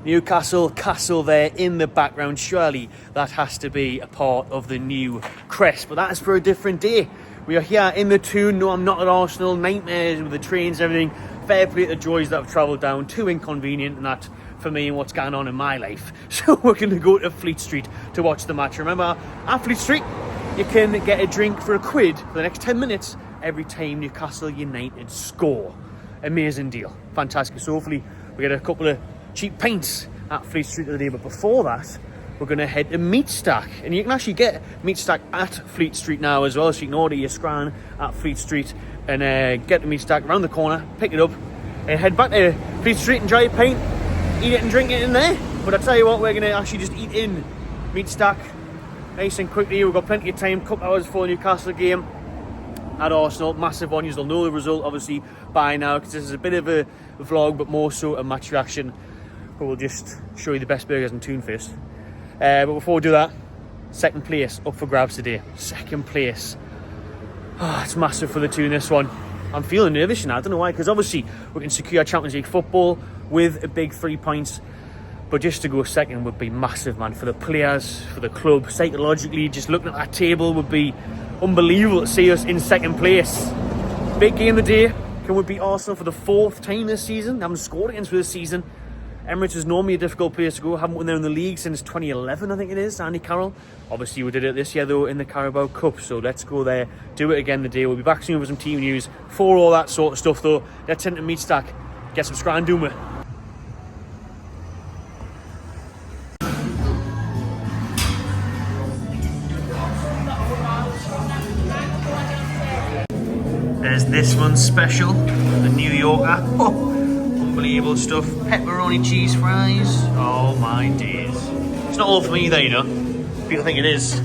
Newcastle Castle there in the background. Surely that has to be a part of the new crest, but that is for a different day. We are here in the Toon. No, I'm not at Arsenal. Nightmares with the trains and everything. Fair play to the joys that have travelled down. Too inconvenient, and that for me and what's going on in my life. So we're going to go to Fleet Street to watch the match. Remember, at Fleet Street, you can get a drink for £1 for the next 10 minutes every time Newcastle United score. Amazing deal. Fantastic. So hopefully we get a couple of cheap pints at Fleet Street today. But before that, we're going to head to Meat Stack. And you can actually get Meat Stack at Fleet Street now as well. So you can order your scran at Fleet Street and get the Meat Stack around the corner, pick it up, and head back to Fleet Street, enjoy a pint, eat it and drink it in there. But I tell you what, we're going to actually just eat in Meat Stack nice and quickly. We've got plenty of time, couple hours before the Newcastle game at Arsenal. Massive one. You'll know the result obviously by now, because this is a bit of a vlog, but more so a match reaction. But we'll just show you the best burgers in Toon first. But before we do that, second place up for grabs today. Second place. Oh, it's massive for the Toon, this one. I'm feeling nervous now. I don't know why, because obviously we can secure Champions League football with a big 3 points. But just to go second would be massive, man, for the players, for the club. Psychologically, just looking at that table would be unbelievable to see us in second place. Big game of the day. Can we beat Arsenal for the 4th time this season? They haven't scored against for this season. Emirates is normally a difficult place to go. Haven't won there in the league since 2011, I think it is. Andy Carroll. Obviously, we did it this year, though, in the Carabao Cup. So let's go there, do it again today. We'll be back soon with some team news. For all that sort of stuff, though, let's head to Meat Stack. Get some scran doing it. There's this one special, the New Yorker. Oh, unbelievable stuff. Pepperoni cheese fries. Oh my days. It's not all for me though, you know. People think it is.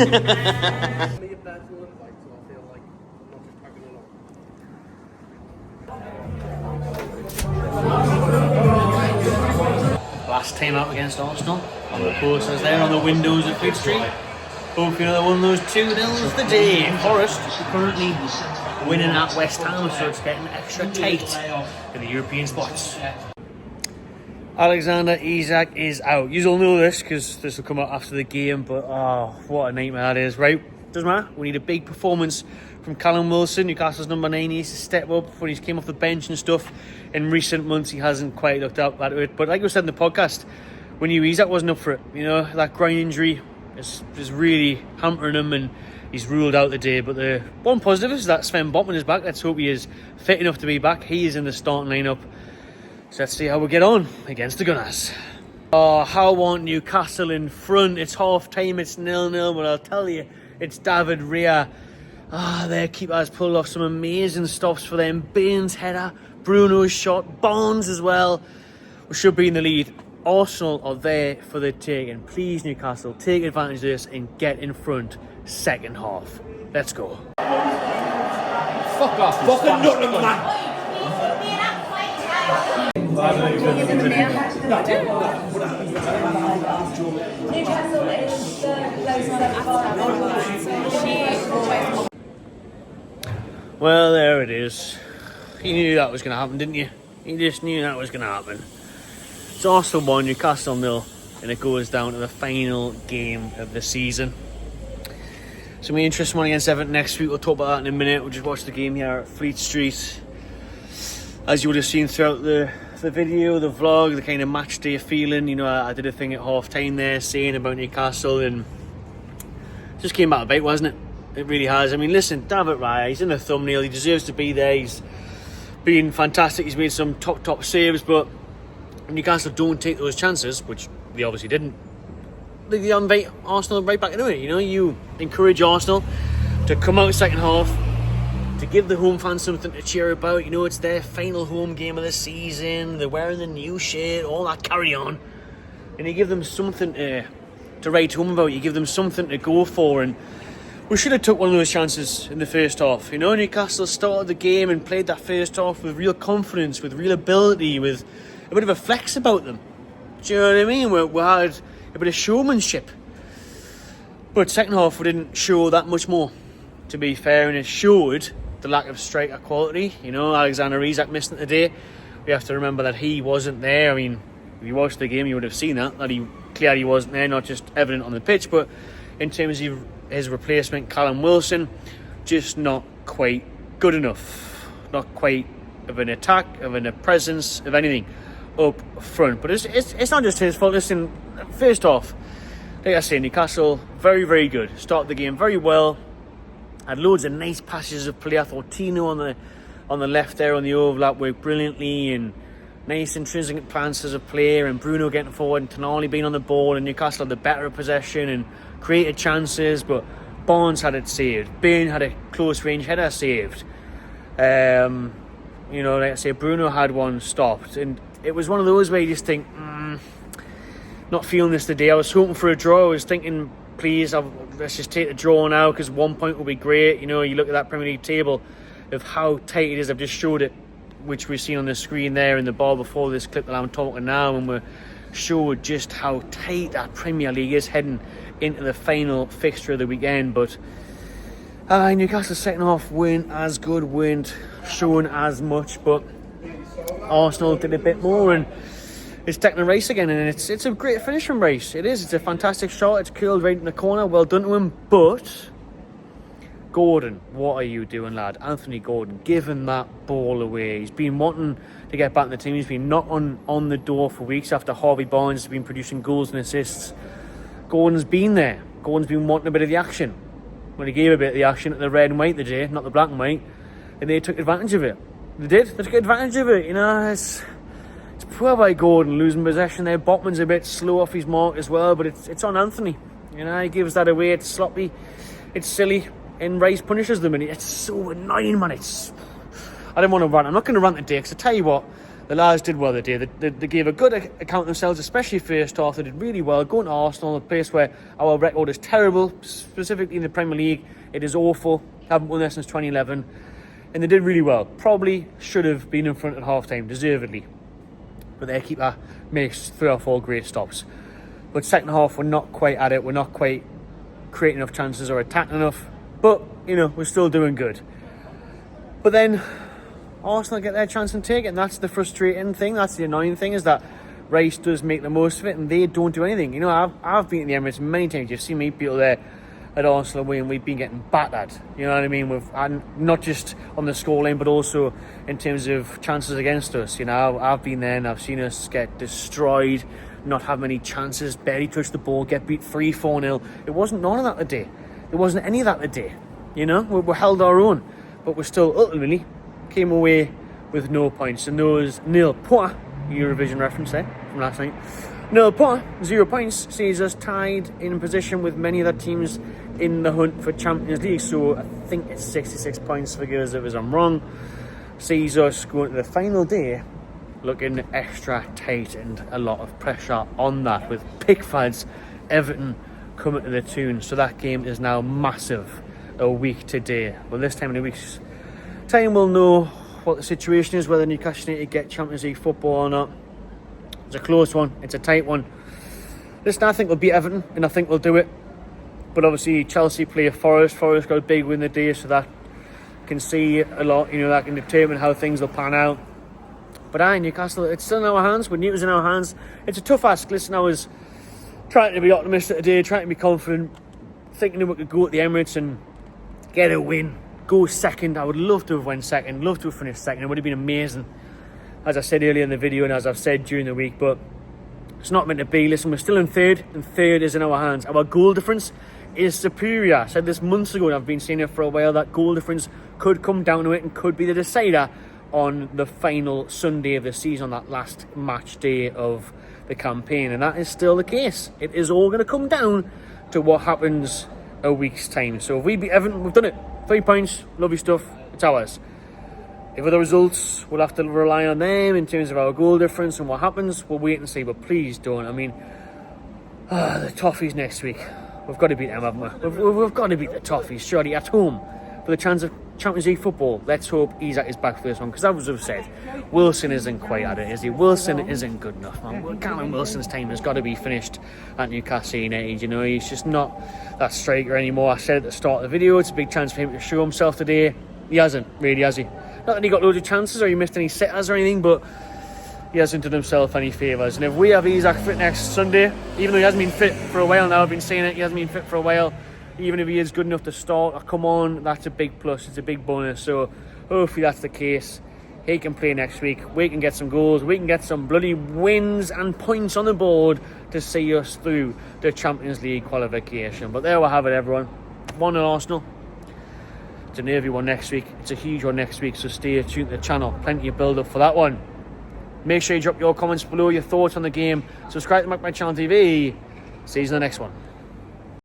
Last time out against Arsenal. On the posters there on the windows of Fleet Street. Hope you know they won those 2-0 today. Forest currently winning at West Ham, so it's getting extra tight in the European spots. Alexander Isak is out. You'll know this because this will come out after the game, but oh, what a nightmare that is. Right, doesn't matter. We need a big performance from Callum Wilson. Newcastle's number 9. He needs to step up when he's came off the bench and stuff. In recent months, he hasn't quite looked up at it. But like I said in the podcast, we knew Isak wasn't up for it. You know, that groin injury is really hampering him, and he's ruled out today. But the one positive is that Sven Botman is back. Let's hope he is fit enough to be back. He is in the starting lineup. So let's see how we get on against the Gunners. Oh, how I want Newcastle in front. It's half time, it's 0-0, but I'll tell you, it's David Raya. Their keeper has pulled off some amazing stops for them. Baines' header, Bruno's shot, Barnes as well. We should be in the lead. Arsenal are there for the taking. Please, Newcastle, take advantage of this and get in front second half. Let's go. Fuck off. Fucking nothing, man. Well, there it is. You knew that was going to happen, didn't you? You just knew that was going to happen. It's Arsenal 1, Newcastle 0, and it goes down to the final game of the season. It's going to be an interesting one against Everton next week. We'll talk about that in a minute. We'll just watch the game here at Fleet Street. As you would have seen throughout the video, the vlog, the kind of match day feeling. You know, I did a thing at half time there saying about Newcastle, and it just came out a bite, wasn't it? It really has. I mean, listen, David Raya, he's in the thumbnail. He deserves to be there. He's been fantastic. He's made some top saves, but Newcastle don't take those chances, which they obviously didn't. They invite Arsenal right back into it. You know, you encourage Arsenal to come out second half, to give the home fans something to cheer about. You know, it's their final home game of the season. They're wearing the new shirt, all that carry on. And you give them something to write home about. You give them something to go for. And we should have took one of those chances in the first half. You know, Newcastle started the game and played that first half with real confidence, with real ability, with a bit of a flex about them. Do you know what I mean? We had a bit of showmanship. But second half, we didn't show that much more, to be fair, and it showed the lack of striker quality. You know, Alexander Isak missing today. We have to remember that he wasn't there. I mean, If you watched the game, you would have seen that he clearly wasn't there, not just evident on the pitch, but in terms of his replacement, Callum Wilson, just not quite good enough. Not quite of an attack, of a presence, of anything up front. But it's not just his fault. Listen, first off, like I say, Newcastle, very, very good. Started the game very well. Had loads of nice passages of play. I thought Tino on the left there on the overlap worked brilliantly, and nice intrinsic plans as a player, and Bruno getting forward and Tonali being on the ball, and Newcastle had the better possession and created chances, but Barnes had it saved. Byrne had a close range header saved. You know, like I say, Bruno had one stopped, and it was one of those where you just think, not feeling this today. I was hoping for a draw. I was thinking, please, let's just take the draw now, because 1 point will be great. You know, you look at that Premier League table of how tight it is. I've just showed it, which we've seen on the screen there in the bar before this clip that I'm talking now, and we're showed just how tight that Premier League is heading into the final fixture of the weekend. But Newcastle's second half weren't as good, weren't showing as much, but Arsenal did a bit more, and it's taking a race again, and it's a great finish from Rice. It is. It's a fantastic shot. It's curled right in the corner. Well done to him. But Gordon, what are you doing, lad? Anthony Gordon, giving that ball away. He's been wanting to get back in the team. He's been knocking on the door for weeks after Harvey Barnes has been producing goals and assists. Gordon's been there. Gordon's been wanting a bit of the action. Well, he gave a bit of the action at the red and white today, not the black and white, and they took advantage of it. They did. They took advantage of it. You know, it's poor by Gordon losing possession there. Botman's a bit slow off his mark as well, but it's on Anthony. You know, he gives that away. It's sloppy. It's silly. And Rice punishes them, and it's so annoying, man. I don't want to rant. I'm not going to rant today, because I tell you what, the lads did well today. They gave a good account of themselves, especially first half. They did really well. Going to Arsenal, a place where our record is terrible, specifically in the Premier League. It is awful. Haven't won there since 2011. And they did really well. Probably should have been in front at half-time, deservedly. But their keeper makes 3 or 4 great stops. But second half, we're not quite at it. We're not quite creating enough chances or attacking enough. But, you know, we're still doing good. But then Arsenal get their chance and take it. And that's the frustrating thing. That's the annoying thing, is that Rice does make the most of it and they don't do anything. You know, I've been at the Emirates many times. You've seen me people there at Arsenal away, and we've been getting battered. You know what I mean? And not just on the scoreline, but also in terms of chances against us. You know, I've been there and I've seen us get destroyed, not have many chances, barely touch the ball, get beat 3-4-0. It wasn't none of that today. There wasn't any of that today. You know, we held our own, but we still ultimately came away with no points. And those nil points, Eurovision reference there from last night, nil points, 0 points, sees us tied in position with many other teams in the hunt for Champions League. So I think it's 66 points, forgive us if I'm wrong. Sees us going to the final day looking extra tight, and a lot of pressure on that, with Pickford's Everton coming to the Toon. So that game is now massive a week today. Well, this time in a week's time we'll know what the situation is, whether Newcastle need to get Champions League football or not. It's a close one, it's a tight one. Listen, I think we'll beat Everton, and I think we'll do it. But obviously Chelsea play Forest. Forest got a big win the day, so that can see a lot. You know, that can determine how things will pan out. But Newcastle, it's still in our hands. With Newton's in our hands, it's a tough ask. Listen, I was trying to be optimistic today, trying to be confident, thinking that we could go at the Emirates and get a win, go second. I would love to have won second, love to have finished second. It would have been amazing, as I said earlier in the video and as I've said during the week, but it's not meant to be. Listen, we're still in third, and third is in our hands. Our goal difference is superior. I said this months ago, and I've been saying it for a while, that goal difference could come down to it and could be the decider on the final Sunday of the season, on that last match day of the campaign, and that is still the case. It is all going to come down to what happens a week's time. So if we beat Everton, we've done it. 3 points, lovely stuff, it's ours. If other results, we'll have to rely on them in terms of our goal difference and what happens. We'll wait and see, but please don't. I mean, the Toffees next week. We've got to beat them, haven't we? We've got to beat the Toffees, surely, at home, for the chance of Champions League football. Let's hope he's at his back for this one, because as I've said, Wilson isn't quite at it, is he? Wilson isn't good enough, man. Callum Wilson's time has got to be finished at Newcastle United. You know, he's just not that striker anymore. I said at the start of the video, it's a big chance for him to show himself today. He hasn't, really, has he? Not that he got loads of chances or he missed any sitters or anything, but he hasn't done himself any favours. And if we have Isaac fit next Sunday, even though he hasn't been fit for a while now, I've been saying it, he hasn't been fit for a while, even if he is good enough to start, come on, that's a big plus, it's a big bonus. So hopefully that's the case. He can play next week, we can get some goals, we can get some bloody wins and points on the board to see us through the Champions League qualification. But there we have it, everyone. 1-0 Arsenal. It's a nervy one next week, it's a huge one next week, so stay tuned to the channel, plenty of build up for that one. Make sure you drop your comments below, your thoughts on the game, subscribe to my channel TV. See you in the next one.